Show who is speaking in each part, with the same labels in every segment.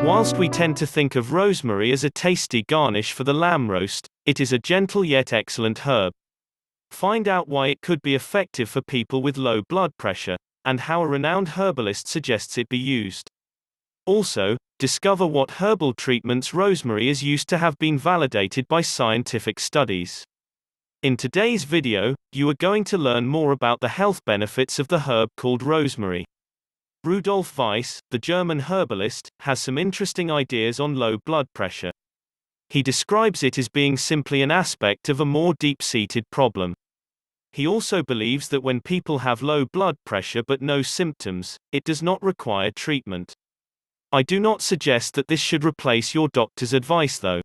Speaker 1: Whilst we tend to think of rosemary as a tasty garnish for the lamb roast, it is a gentle yet excellent herb. Find out why it could be effective for people with low blood pressure, and how a renowned herbalist suggests it be used. Also, discover what herbal treatments rosemary is used to have been validated by scientific studies. In today's video, you are going to learn more about the health benefits of the herb called rosemary. Rudolf Weiss, the German herbalist, has some interesting ideas on low blood pressure. He describes it as being simply an aspect of a more deep-seated problem. He also believes that when people have low blood pressure but no symptoms, it does not require treatment. I do not suggest that this should replace your doctor's advice though.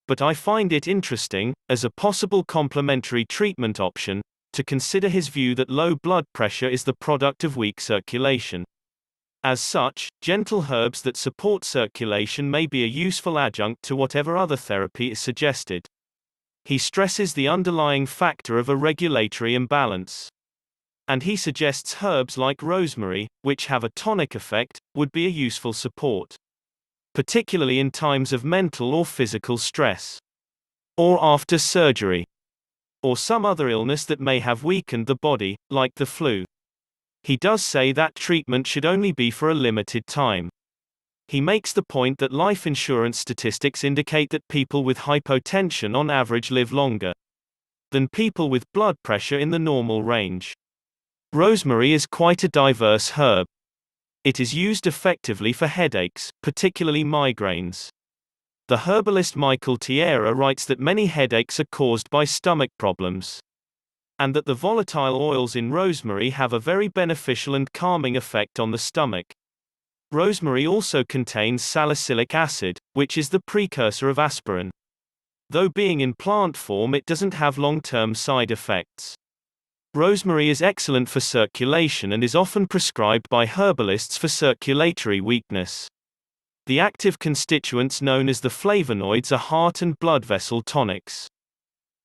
Speaker 1: But I find it interesting, as a possible complementary treatment option, to consider his view that low blood pressure is the product of weak circulation. As such, gentle herbs that support circulation may be a useful adjunct to whatever other therapy is suggested. He stresses the underlying factor of a regulatory imbalance. And he suggests herbs like rosemary, which have a tonic effect, would be a useful support. Particularly in times of mental or physical stress. Or after surgery. Or some other illness that may have weakened the body, like the flu. He does say that treatment should only be for a limited time. He makes the point that life insurance statistics indicate that people with hypotension on average live longer than people with blood pressure in the normal range. Rosemary is quite a diverse herb. It is used effectively for headaches, particularly migraines. The herbalist Michael Tierra writes that many headaches are caused by stomach problems, and that the volatile oils in rosemary have a very beneficial and calming effect on the stomach. Rosemary also contains salicylic acid, which is the precursor of aspirin. Though being in plant form, it doesn't have long-term side effects. Rosemary is excellent for circulation and is often prescribed by herbalists for circulatory weakness. The active constituents known as the flavonoids are heart and blood vessel tonics.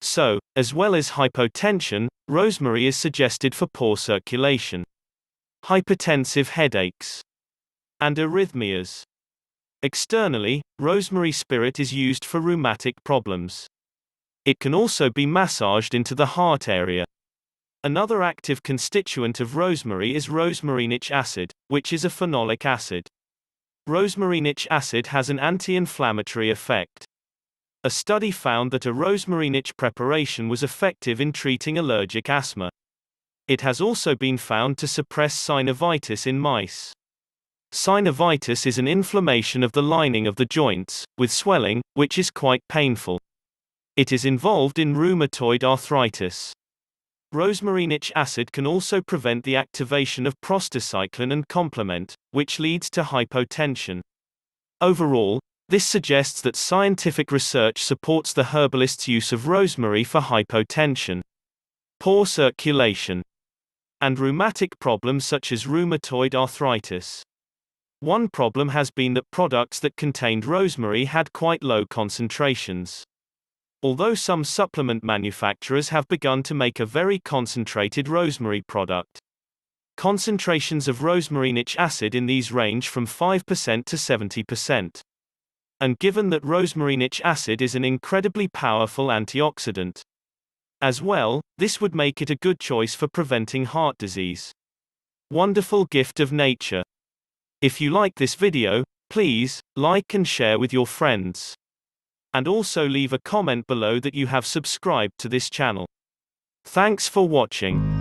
Speaker 1: So, as well as hypotension, rosemary is suggested for poor circulation, hypertensive headaches, and arrhythmias. Externally, rosemary spirit is used for rheumatic problems. It can also be massaged into the heart area. Another active constituent of rosemary is rosmarinic acid, which is a phenolic acid. Rosmarinic acid has an anti-inflammatory effect. A study found that a rosmarinic preparation was effective in treating allergic asthma. It has also been found to suppress synovitis in mice. Synovitis is an inflammation of the lining of the joints, with swelling, which is quite painful. It is involved in rheumatoid arthritis. Rosmarinic acid can also prevent the activation of prostacyclin and complement, which leads to hypotension. Overall, this suggests that scientific research supports the herbalist's use of rosemary for hypotension, poor circulation, and rheumatic problems such as rheumatoid arthritis. One problem has been that products that contained rosemary had quite low concentrations. Although some supplement manufacturers have begun to make a very concentrated rosemary product. Concentrations of rosmarinic acid in these range from 5% to 70%. And given that rosmarinic acid is an incredibly powerful antioxidant as well, this would make it a good choice for preventing heart disease. Wonderful gift of nature. If you like this video, please like and share with your friends. And also leave a comment below that you have subscribed to this channel. Thanks for watching.